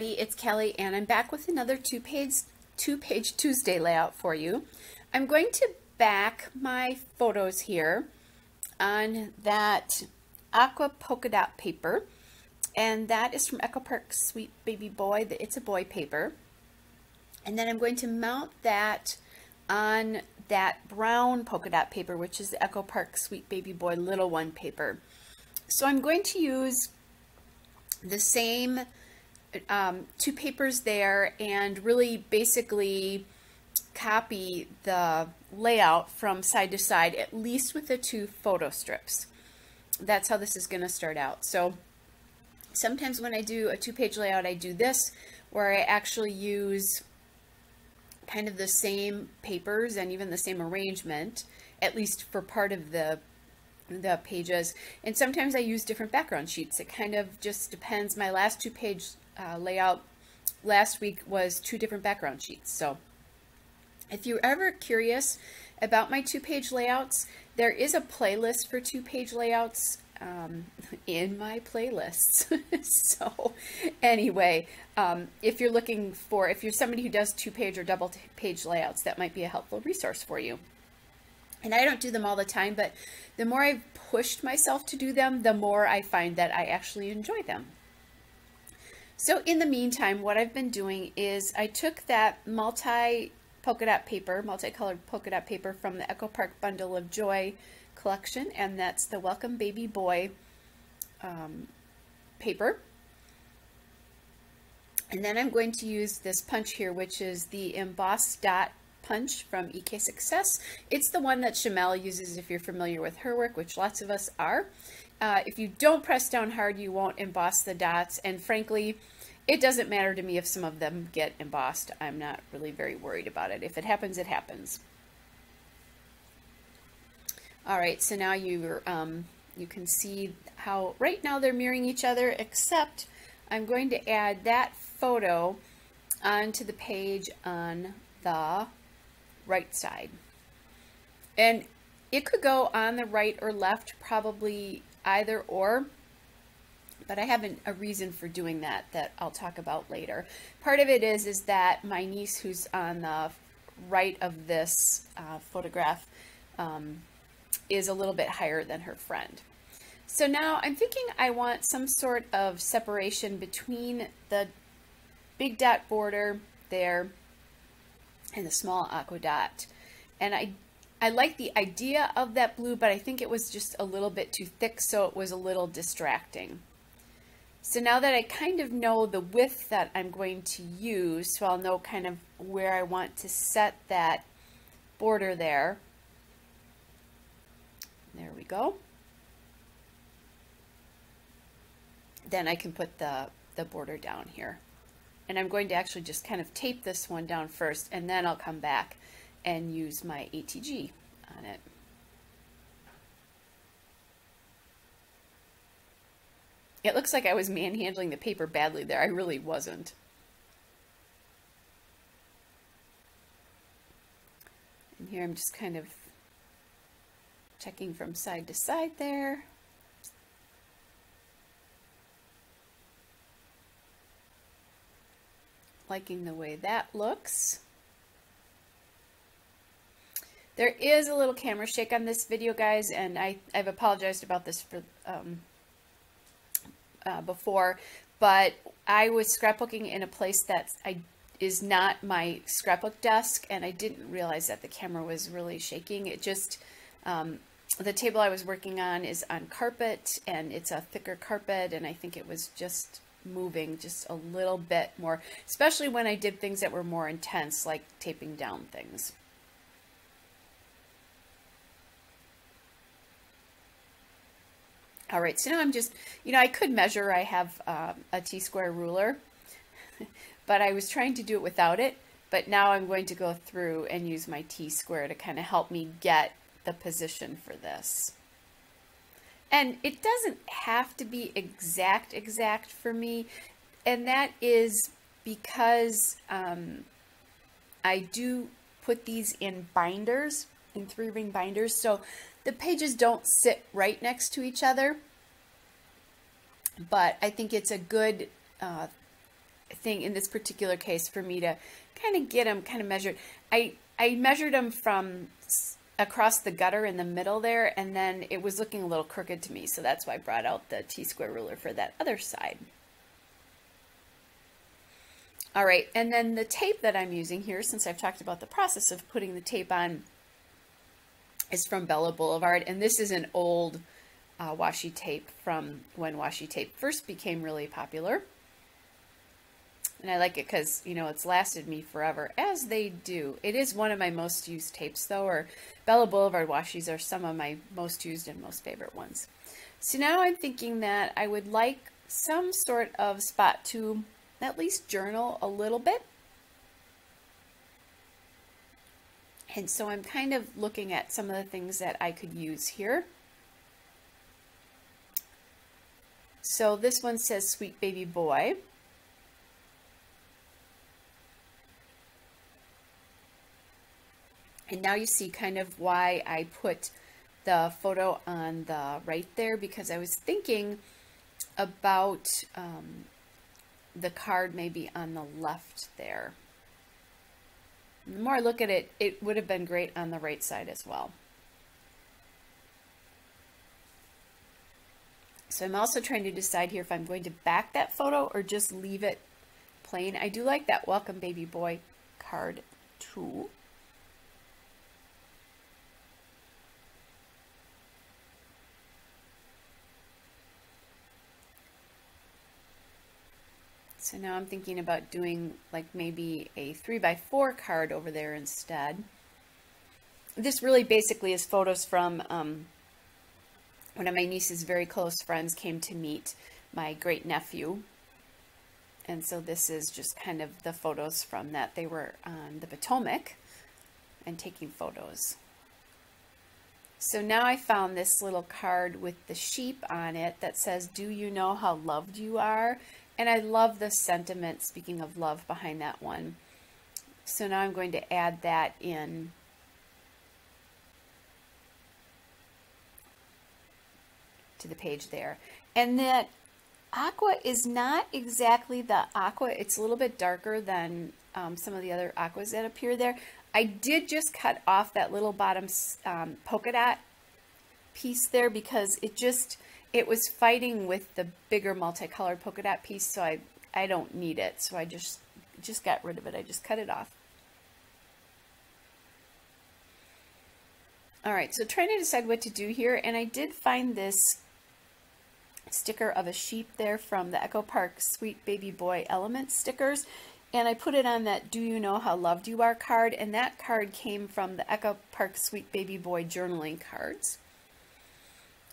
everybody, it's Kelly and I'm back with another two-page Tuesday layout for you. I'm going to back my photos here on that aqua polka dot paper, and that is from Echo Park Sweet Baby Boy. It's a boy paper. And then I'm going to mount that on that brown polka dot paper, which is the Echo Park Sweet Baby Boy Little One paper. So I'm going to use the same two papers there and really basically copy the layout from side to side, at least with the two photo strips. That's how this is going to start out. So sometimes when I do a two-page layout, I do this, where I actually use kind of the same papers and even the same arrangement, at least for part of the pages. And sometimes I use different background sheets. It kind of just depends. My last two-page layout last week was two different background sheets. So if you're ever curious about my two-page layouts, there is a playlist for two-page layouts in my playlists. So anyway, if you're somebody who does two-page or double-page layouts, that might be a helpful resource for you. And I don't do them all the time, but the more I've pushed myself to do them, the more I find that I actually enjoy them. So in the meantime, what I've been doing is I took that multicolored polka dot paper from the Echo Park Bundle of Joy collection, and that's the Welcome Baby Boy paper. And then I'm going to use this punch here, which is the embossed dot punch from EK Success. It's the one that Shamel uses if you're familiar with her work, which lots of us are. If you don't press down hard, you won't emboss the dots, and frankly, it doesn't matter to me if some of them get embossed. I'm not really very worried about it. If it happens, it happens. All right, so now you can see how right now they're mirroring each other, except I'm going to add that photo onto the page on the right side. And it could go on the right or left, probably either or, but I have a reason for doing that I'll talk about later. Part of it is that my niece, who's on the right of this photograph, is a little bit higher than her friend. So now I'm thinking I want some sort of separation between the big dot border there and the small aqua dot. And I like the idea of that blue, but I think it was just a little bit too thick, so it was a little distracting. So now that I kind of know the width that I'm going to use, so I'll know kind of where I want to set that border there. There we go. Then I can put the border down here. And I'm going to actually just kind of tape this one down first, and then I'll come back and use my ATG on it. It looks like I was manhandling the paper badly there. I really wasn't. And here I'm just kind of checking from side to side there. Liking the way that looks. There is a little camera shake on this video, guys, and I've apologized about this for before, but I was scrapbooking in a place that is not my scrapbook desk, and I didn't realize that the camera was really shaking. It just, the table I was working on is on carpet, and it's a thicker carpet, and I think it was just moving just a little bit more, especially when I did things that were more intense, like taping down things. All right, so now I'm just, I could measure. I have a T-square ruler, but I was trying to do it without it. But now I'm going to go through and use my T-square to kind of help me get the position for this. And it doesn't have to be exact for me, and that is because I do put these in binders, in 3-ring binders, so the pages don't sit right next to each other, but I think it's a good thing in this particular case for me to kind of get them kind of measured. I measured them from across the gutter in the middle there, and then it was looking a little crooked to me, so that's why I brought out the T-square ruler for that other side. All right, and then the tape that I'm using here, since I've talked about the process of putting the tape on, is from Bella Boulevard, and this is an old washi tape from when washi tape first became really popular. And I like it because, you know, it's lasted me forever, as they do. It is one of my most used tapes, though, or Bella Boulevard washis are some of my most used and most favorite ones. So now I'm thinking that I would like some sort of spot to at least journal a little bit. And so I'm kind of looking at some of the things that I could use here. So this one says Sweet Baby Boy. And now you see kind of why I put the photo on the right there, because I was thinking about the card maybe on the left there. And the more I look at it, it would have been great on the right side as well. So I'm also trying to decide here if I'm going to back that photo or just leave it plain. I do like that Welcome Baby Boy card too. So now I'm thinking about doing like maybe a 3x4 card over there instead. This really basically is photos from one of my niece's very close friends came to meet my great nephew. And so this is just kind of the photos from that. They were on the Potomac and taking photos. So now I found this little card with the sheep on it that says, "Do you know how loved you are?" And I love the sentiment, speaking of love, behind that one. So now I'm going to add that in. To the page there. And that aqua is not exactly the aqua. It's a little bit darker than some of the other aquas that appear there. I did just cut off that little bottom polka dot piece there because it was fighting with the bigger multicolored polka dot piece, so I don't need it. So I just got rid of it. I just cut it off. All right, so trying to decide what to do here, and I did find this sticker of a sheep there from the Echo Park Sweet Baby Boy Element stickers, and I put it on that Do You Know How Loved You Are card, and that card came from the Echo Park Sweet Baby Boy journaling cards.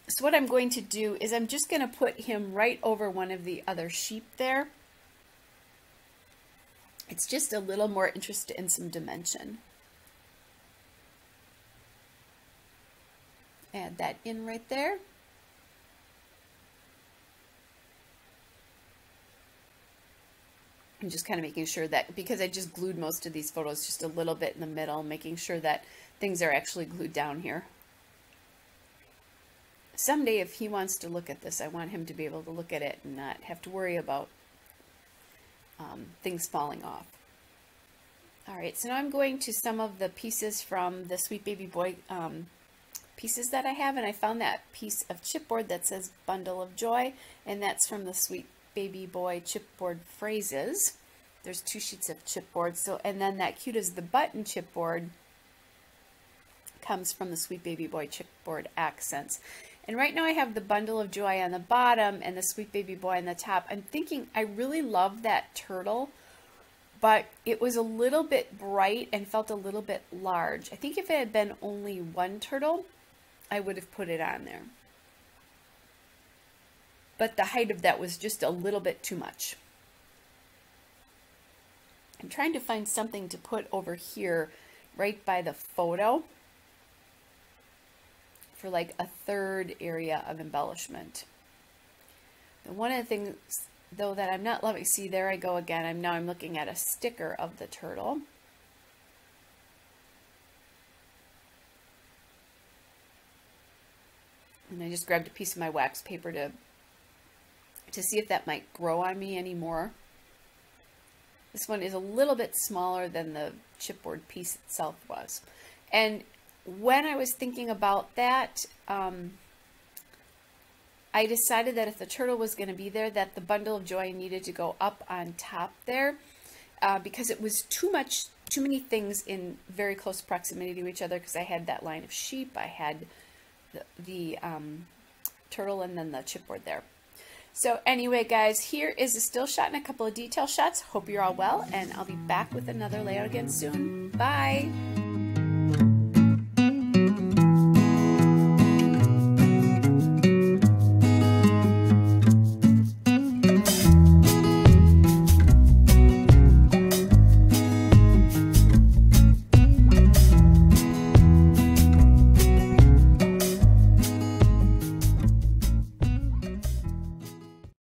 So what I'm going to do is I'm just going to put him right over one of the other sheep there. It's just a little more interest in some dimension. Add that in right there. I'm just kind of making sure that, because I just glued most of these photos just a little bit in the middle, making sure that things are actually glued down here. Someday if he wants to look at this, I want him to be able to look at it and not have to worry about things falling off. All right, so now I'm going to some of the pieces from the Sweet Baby Boy pieces that I have, and I found that piece of chipboard that says Bundle of Joy, and that's from the Sweet Baby Boy chipboard phrases. There's 2 sheets of chipboard, so, and then that Cute as the Button chipboard comes from the Sweet Baby Boy chipboard accents. And right now I have the Bundle of Joy on the bottom and the Sweet Baby Boy on the top. I'm thinking I really love that turtle, but it was a little bit bright and felt a little bit large. I think if it had been only one turtle, I would have put it on there. But the height of that was just a little bit too much. I'm trying to find something to put over here right by the photo for like a third area of embellishment. And one of the things though that I'm not loving, see there I go again, I'm looking at a sticker of the turtle. And I just grabbed a piece of my wax paper to see if that might grow on me anymore. This one is a little bit smaller than the chipboard piece itself was. And when I was thinking about that, I decided that if the turtle was going to be there, that the bundle of joy needed to go up on top there, because it was too many things in very close proximity to each other, because I had that line of sheep, I had the turtle, and then the chipboard there. So anyway, guys, here is a still shot and a couple of detail shots. Hope you're all well, and I'll be back with another layout again soon. Bye!